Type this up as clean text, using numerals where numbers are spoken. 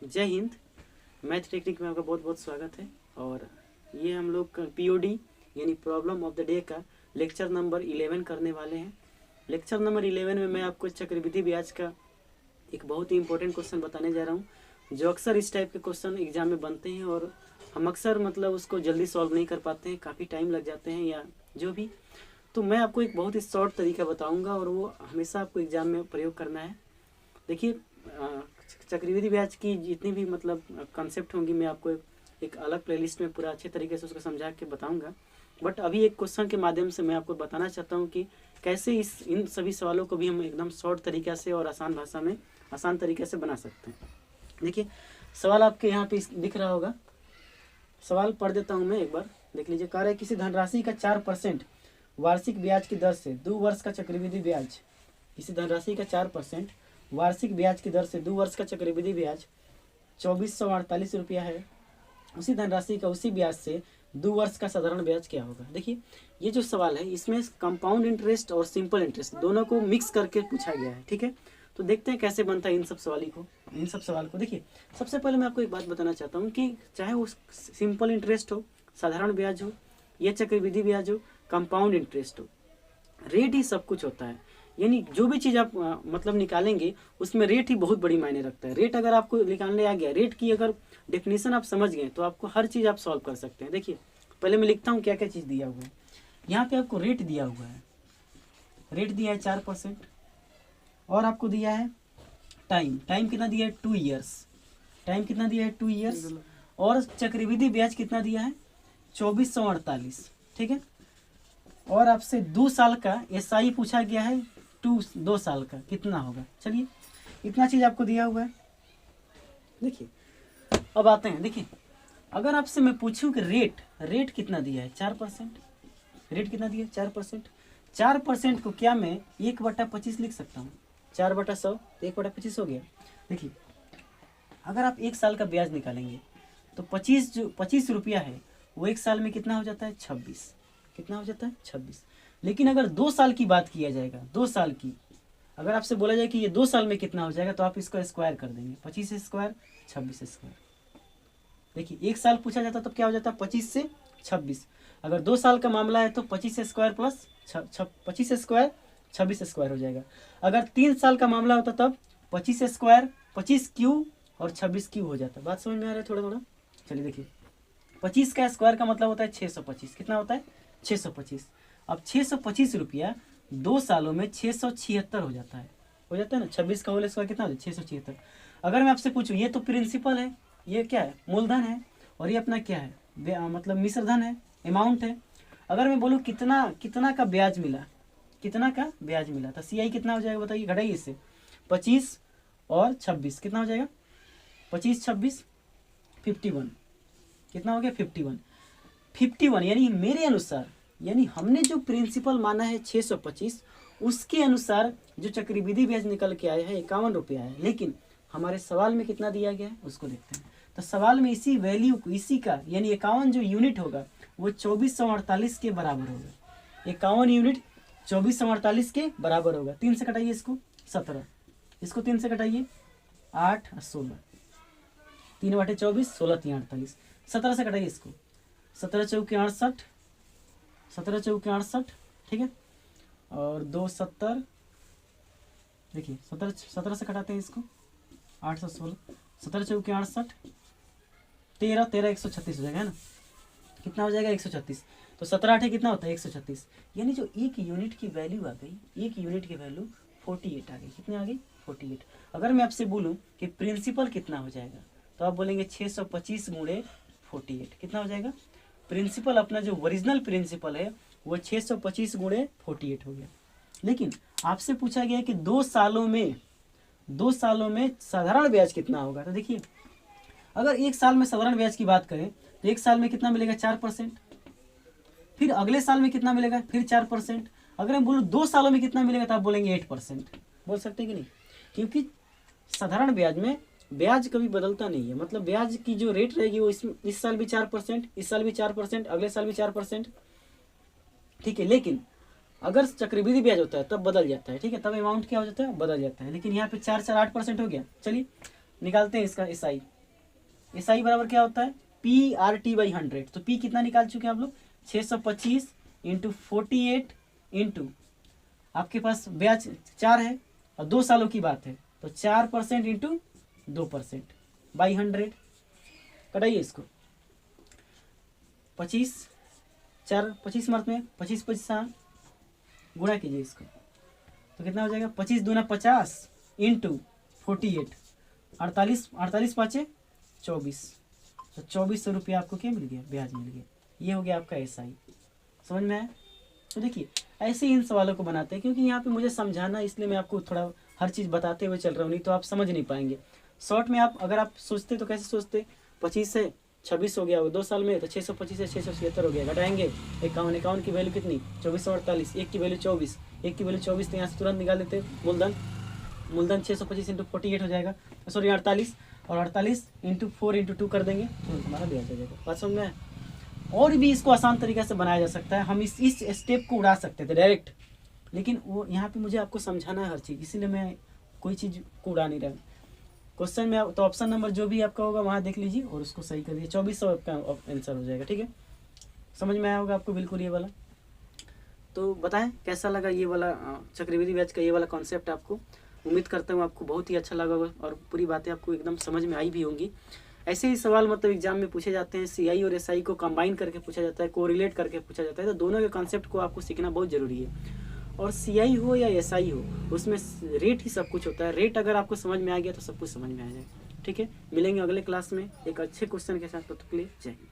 जय Hind. Math technique में आपका बहुत बहुत स्वागत है। और ये हम लोग POD यानी प्रॉब्लम ऑफ द डे का लेक्चर नंबर 11 करने वाले हैं। लेक्चर नंबर 11 में मैं आपको चक्रवृद्धि ब्याज का एक बहुत ही इंपॉर्टेंट क्वेश्चन बताने जा रहा हूँ, जो अक्सर इस टाइप के क्वेश्चन एग्जाम में बनते हैं और हम अक्सर उसको जल्दी सॉल्व नहीं कर पाते हैं, काफ़ी टाइम लग जाते हैं या जो भी। तो मैं आपको एक बहुत ही शॉर्ट तरीका बताऊँगा और वो हमेशा आपको एग्जाम में प्रयोग करना है। देखिए, चक्रवृद्धि ब्याज की जितनी भी कॉन्सेप्ट होंगी, मैं आपको एक अलग प्लेलिस्ट में पूरा अच्छे तरीके से उसको समझा के बताऊंगा। बट अभी एक क्वेश्चन के माध्यम से मैं आपको बताना चाहता हूं कि कैसे इन सभी सवालों को भी हम एकदम शॉर्ट तरीके से और आसान भाषा में आसान तरीके से बना सकते हैं। देखिए, सवाल आपके यहाँ पे दिख रहा होगा। सवाल पढ़ देता हूँ मैं एक बार, देख लीजिए। कह रहा है किसी धनराशि का 4% वार्षिक ब्याज की दर से 2 वर्ष का चक्रवृद्धि ब्याज, किसी धनराशि का 4% वार्षिक ब्याज की दर से 2 वर्ष का चक्रवृद्धि ब्याज 2448 रुपया है। उसी धनराशि का उसी ब्याज से 2 वर्ष का साधारण ब्याज क्या होगा। देखिए, ये जो सवाल है इसमें कंपाउंड इंटरेस्ट और सिंपल इंटरेस्ट दोनों को मिक्स करके पूछा गया है। ठीक है, तो देखते हैं कैसे बनता है इन सब सवाल को। देखिए, सबसे पहले मैं आपको एक बात बताना चाहता हूँ कि चाहे वो सिंपल इंटरेस्ट हो, साधारण ब्याज हो, या चक्रवृद्धि ब्याज हो, कंपाउंड इंटरेस्ट हो, रेट ही सब कुछ होता है। यानी जो भी चीज़ आप निकालेंगे उसमें रेट ही बहुत बड़ी मायने रखता है। रेट अगर आपको निकालने आ गया, रेट की अगर डेफिनेशन आप समझ गए तो आपको हर चीज़ आप सॉल्व कर सकते हैं। देखिए, पहले मैं लिखता हूँ क्या क्या चीज़ दिया हुआ है। यहाँ पे आपको रेट दिया हुआ है, रेट दिया है 4%, और आपको दिया है टाइम कितना दिया है 2 ईयर्स, टाइम कितना दिया है 2 ईयर्स, और चक्रवृद्धि ब्याज कितना दिया है 2448। ठीक है, और आपसे 2 साल का SI पूछा गया है, 2 साल का कितना होगा। चलिए, इतना चीज़ आपको दिया हुआ है। देखिए, अब आते हैं। देखिए, अगर आपसे मैं पूछूं कि रेट कितना दिया है 4%, रेट कितना दिया है 4%, 4% को क्या मैं 1/25 लिख सकता हूँ। 4/100 तो 1/25 हो गया। देखिए, अगर आप 1 साल का ब्याज निकालेंगे तो 25 रुपया है वो 1 साल में कितना हो जाता है 26। कितना हो जाता है 26। लेकिन अगर 2 साल की बात किया जाएगा, 2 साल की अगर आपसे बोला जाए कि ये 2 साल में कितना हो जाएगा, तो आप इसको स्क्वायर कर देंगे। 25 स्क्वायर 26 स्क्वायर। देखिए, 1 साल पूछा जाता तब क्या हो जाता है 25 से 26। अगर 2 साल का मामला है तो 25 स्क्वायर प्लस 25 स्क्वायर 26 स्क्वायर हो जाएगा। अगर 3 साल का मामला होता तब 25 स्क्वायर 25 क्यू और 26 क्यू हो जाता। बात समझ में आ रहा है थोड़ा थोड़ा। चलिए, देखिए, 25 का स्क्वायर का मतलब होता है 625। कितना होता है 625। अब 625 रुपया 2 सालों में 676 हो जाता है ना। 26 का होल स्क्वायर कितना हो जाता है 676। अगर मैं आपसे पूछूं, ये तो प्रिंसिपल है, ये क्या है मूलधन है, और ये अपना क्या है मिश्रधन है, अमाउंट है। अगर मैं बोलूँ कितना का ब्याज मिला, कितना का ब्याज मिला, तो CI कितना हो जाएगा बताइए, घटाइए इससे। 25 और 26 कितना हो जाएगा 25 26 51। कितना हो गया 51 यानी मेरे अनुसार, यानी हमने जो प्रिंसिपल माना है 625, उसके अनुसार जो चक्रवृद्धि ब्याज निकल के आया है 51 रुपया है। लेकिन हमारे सवाल में कितना दिया गया है उसको देखते हैं। तो सवाल में इसी वैल्यू को, इसी का यानी 51 जो यूनिट होगा वो 2448 के बराबर होगा। 51 यूनिट 2448 के बराबर होगा। 3 से कटाइए इसको 17, इसको 3 से कटाइए 8 और 16, 3/24 16 3 48। 17 से कटाइए इसको, 17 चौके 68, 17 चौके 68। ठीक है, और 2 70। देखिए, 17 से कटाते हैं इसको 8 से 16, 17 चौके 68, 13 136 हो जाएगा, है ना। कितना हो जाएगा 136। तो 17 8 कितना होता है 136। यानी जो 1 यूनिट की वैल्यू आ गई, 1 यूनिट की वैल्यू 48 आ गई। कितनी आ गई 48। अगर मैं आपसे बोलूँ कि प्रिंसिपल कितना हो जाएगा, तो आप बोलेंगे 625 गुणे 48। कितना हो जाएगा प्रिंसिपल, अपना जो ओरिजिनल प्रिंसिपल है वो 625 गुणे 48 हो गया। लेकिन आपसे पूछा गया कि 2 सालों में साधारण ब्याज कितना होगा। तो देखिए, अगर 1 साल में साधारण ब्याज की बात करें तो 1 साल में कितना मिलेगा 4%, फिर अगले साल में कितना मिलेगा फिर 4%। अगर मैं बोलूँ 2 सालों में कितना मिलेगा तो आप बोलेंगे 8%। बोल सकते हैं कि नहीं, क्योंकि साधारण ब्याज में ब्याज कभी बदलता नहीं है। मतलब ब्याज की जो रेट रहेगी वो इस साल भी 4%, इस साल भी 4%, अगले साल भी 4%। ठीक है, लेकिन अगर चक्रवृद्धि ब्याज होता है तब बदल जाता है। ठीक है, तब अमाउंट क्या हो जाता है बदल जाता है। लेकिन यहाँ पे 4 4 8% हो गया। चलिए निकालते हैं इसका SI। SI बराबर क्या होता है PRT/100। तो P कितना निकाल चुके हैं आप लोग 625 इंटू 48 इंटू आपके पास ब्याज 4 है और 2 सालों की बात है तो 4% इंटू 2%/100। कटाइए इसको 25 मार्क में 25 गुणा कीजिए इसको तो कितना हो जाएगा 25 दूना 50 इंटू 48 48 पाँचे 24। तो 2400 रुपया आपको क्या मिल गया ब्याज मिल गया। ये हो गया आपका SI। समझ में आया। तो देखिए ऐसे ही इन सवालों को बनाते हैं क्योंकि यहाँ पे मुझे समझाना इसलिए मैं आपको थोड़ा हर चीज़ बताते हुए चल रहा हूँ, नहीं तो आप समझ नहीं पाएंगे। शॉर्ट में आप अगर आप सोचते तो कैसे सोचते 25 से 26 हो गया 2 साल में तो 625 से 676 हो गया। घटाएंगे 51 की वैल्यू कितनी 2448, 1 की वैल्यू 24, 1 की वैल्यू 24 तो यहाँ से तुरंत निकाल देते मूलधन 625 इंटू 48 हो जाएगा, सॉरी 48 और 48 इंटू 4 इंटू 2 कर देंगे तो हमारा ब्याज हो जाएगा। बात समझ में। और भी इसको आसान तरीके से बनाया जा सकता है। हम इस स्टेप को उड़ा सकते थे डायरेक्ट, लेकिन वो यहाँ पे मुझे आपको समझाना है हर चीज़, इसीलिए मैं कोई चीज़ को उड़ा नहीं रहा। क्वेश्चन में तो ऑप्शन नंबर जो भी आपका होगा वहाँ देख लीजिए और उसको सही कर दीजिए। 2400 आपका आंसर हो जाएगा। ठीक है, समझ में आया होगा आपको बिल्कुल ये वाला। तो बताएं कैसा लगा ये वाला चक्रवृद्धि ब्याज का ये वाला कॉन्सेप्ट आपको। उम्मीद करता हूँ आपको बहुत ही अच्छा लगा होगा और पूरी बातें आपको एकदम समझ में आई भी होंगी। ऐसे ही सवाल मतलब एग्जाम में पूछे जाते हैं। CI और SI को कंबाइन करके पूछा जाता है, कोरिलेट करके पूछा जाता है। तो दोनों के कॉन्सेप्ट को आपको सीखना बहुत ज़रूरी है। और CI हो या SI हो उसमें रेट ही सब कुछ होता है। रेट अगर आपको समझ में आ गया तो सब कुछ समझ में आ जाएगा। ठीक है, मिलेंगे अगले क्लास में एक अच्छे क्वेश्चन के साथ। तब तक के लिए जय हिंद।